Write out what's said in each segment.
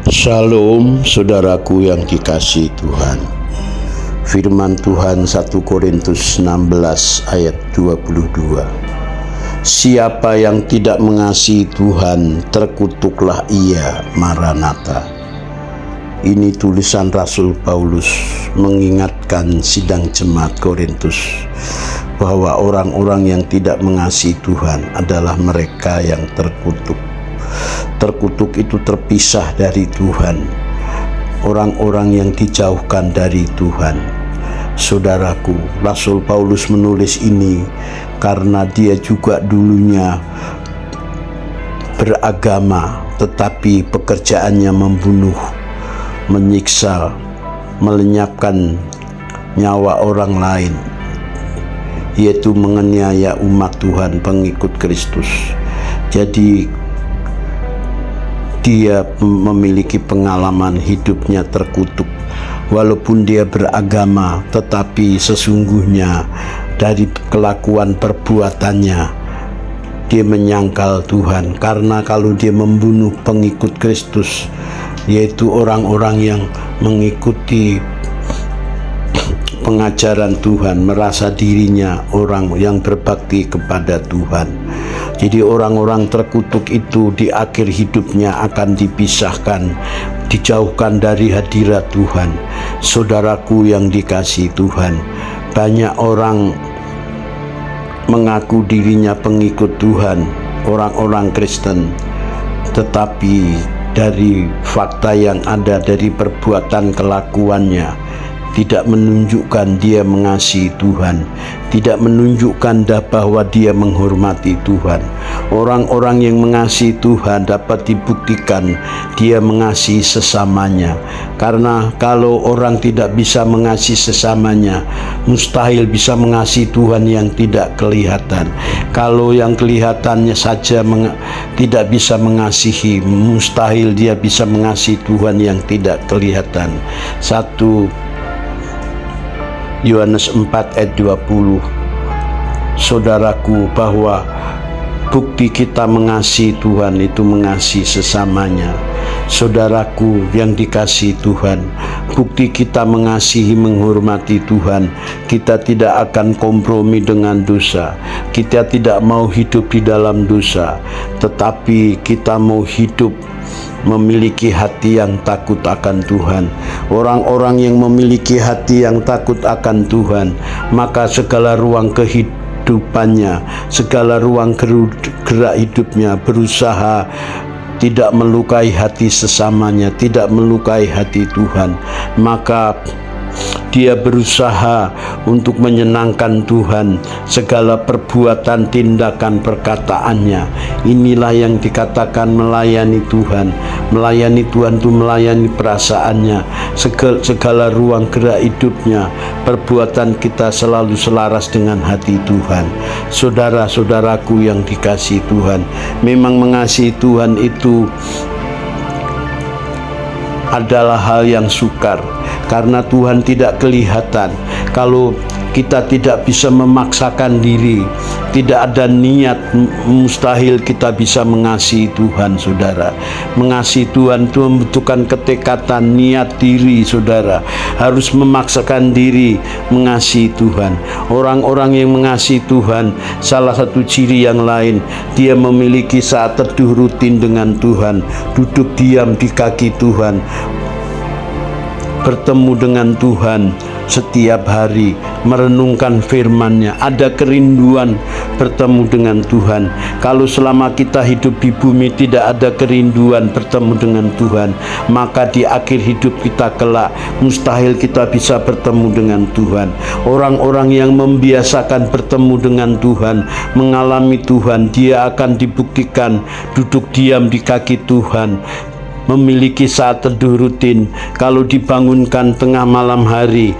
Shalom saudaraku yang dikasihi Tuhan. Firman Tuhan 1 Korintus 16 ayat 22. Siapa yang tidak mengasihi Tuhan, terkutuklah ia. Maranatha. Ini tulisan Rasul Paulus mengingatkan sidang jemaat Korintus bahwa orang-orang yang tidak mengasihi Tuhan adalah mereka yang terkutuk. Terkutuk itu terpisah dari Tuhan, orang-orang yang dijauhkan dari Tuhan. Saudaraku, Rasul Paulus menulis ini karena dia juga dulunya beragama, tetapi pekerjaannya membunuh, menyiksa, melenyapkan nyawa orang lain, yaitu menganiaya umat Tuhan pengikut Kristus. Jadi dia memiliki pengalaman hidupnya terkutuk. Walaupun dia beragama, tetapi sesungguhnya dari kelakuan perbuatannya dia menyangkal Tuhan. Karena kalau dia membunuh pengikut Kristus, yaitu orang-orang yang mengikuti pengajaran Tuhan, merasa dirinya orang yang berbakti kepada Tuhan. Jadi orang-orang terkutuk itu di akhir hidupnya akan dipisahkan, dijauhkan dari hadirat Tuhan. Saudaraku yang dikasihi Tuhan, banyak orang mengaku dirinya pengikut Tuhan, orang-orang Kristen, tetapi dari fakta yang ada, dari perbuatan kelakuannya, tidak menunjukkan dia mengasihi Tuhan, tidak menunjukkan bahwa dia menghormati Tuhan. Orang-orang yang mengasihi Tuhan dapat dibuktikan dia mengasihi sesamanya. Karena kalau orang tidak bisa mengasihi sesamanya, mustahil bisa mengasihi Tuhan yang tidak kelihatan. Kalau yang kelihatannya saja tidak bisa mengasihi, mustahil dia bisa mengasihi Tuhan yang tidak kelihatan. 1 Yohanes 4 ayat 20. Saudaraku, bahwa bukti kita mengasihi Tuhan itu mengasihi sesamanya. Saudaraku yang dikasihi Tuhan, bukti kita mengasihi, menghormati Tuhan, kita tidak akan kompromi dengan dosa. Kita tidak mau hidup di dalam dosa, tetapi kita mau hidup memiliki hati yang takut akan Tuhan. Orang-orang yang memiliki hati yang takut akan Tuhan, maka segala ruang kehidupannya, segala ruang gerak hidupnya berusaha tidak melukai hati sesamanya, tidak melukai hati Tuhan. Maka dia berusaha untuk menyenangkan Tuhan. Segala perbuatan, tindakan, perkataannya, inilah yang dikatakan melayani Tuhan. Melayani Tuhan itu melayani perasaannya, segala ruang gerak hidupnya. Perbuatan kita selalu selaras dengan hati Tuhan. Saudara-saudaraku yang dikasihi Tuhan, memang mengasihi Tuhan itu adalah hal yang sukar, karena Tuhan tidak kelihatan. Kalau kita tidak bisa memaksakan diri, tidak ada niat, mustahil kita bisa mengasihi Tuhan, saudara. Mengasihi Tuhan itu membutuhkan ketekatan, niat diri, saudara. Harus memaksakan diri mengasihi Tuhan. Orang-orang yang mengasihi Tuhan, salah satu ciri yang lain, dia memiliki saat teduh rutin dengan Tuhan, duduk diam di kaki Tuhan, bertemu dengan Tuhan setiap hari, merenungkan firman-Nya. Ada kerinduan bertemu dengan Tuhan. Kalau selama kita hidup di bumi tidak ada kerinduan bertemu dengan Tuhan, maka di akhir hidup kita kelak mustahil kita bisa bertemu dengan Tuhan. Orang-orang yang membiasakan bertemu dengan Tuhan, mengalami Tuhan, dia akan dibuktikan duduk diam di kaki Tuhan, memiliki saat teduh rutin. Kalau dibangunkan tengah malam hari,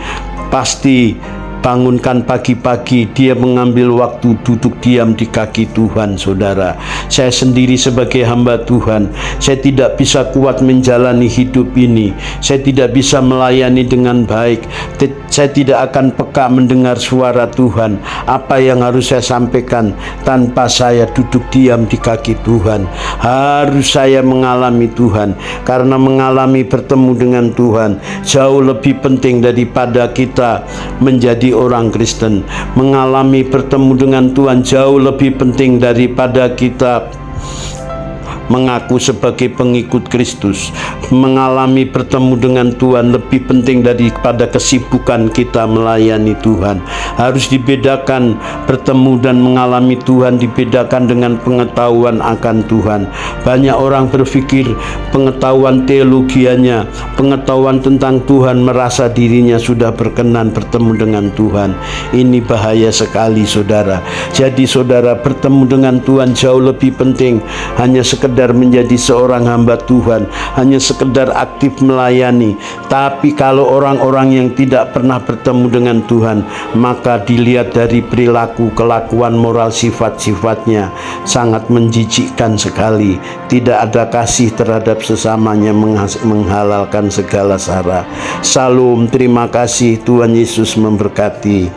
pasti bangunkan pagi-pagi, dia mengambil waktu duduk diam di kaki Tuhan. Saudara, saya sendiri sebagai hamba Tuhan, saya tidak bisa kuat menjalani hidup ini, saya tidak bisa melayani dengan baik, saya tidak akan peka mendengar suara Tuhan. Apa yang harus saya sampaikan tanpa saya duduk diam di kaki Tuhan? Harus saya mengalami Tuhan, karena mengalami bertemu dengan Tuhan jauh lebih penting daripada kita menjadi orang Kristen. Mengalami bertemu dengan Tuhan jauh lebih penting daripada kita mengaku sebagai pengikut Kristus. Mengalami bertemu dengan Tuhan lebih penting daripada kesibukan kita melayani Tuhan. Harus dibedakan, bertemu dan mengalami Tuhan dibedakan dengan pengetahuan akan Tuhan. Banyak orang berpikir pengetahuan teologianya, pengetahuan tentang Tuhan, merasa dirinya sudah berkenan bertemu dengan Tuhan. Ini bahaya sekali, saudara. Jadi saudara, bertemu dengan Tuhan jauh lebih penting. Hanya sekedar menjadi seorang hamba Tuhan, hanya sekedar aktif melayani. Tapi kalau orang-orang yang tidak pernah bertemu dengan Tuhan, maka dilihat dari perilaku, kelakuan, moral, sifat-sifatnya sangat menjijikkan sekali. Tidak ada kasih terhadap sesamanya, menghalalkan segala sara. Salam, terima kasih. Tuhan Yesus memberkati.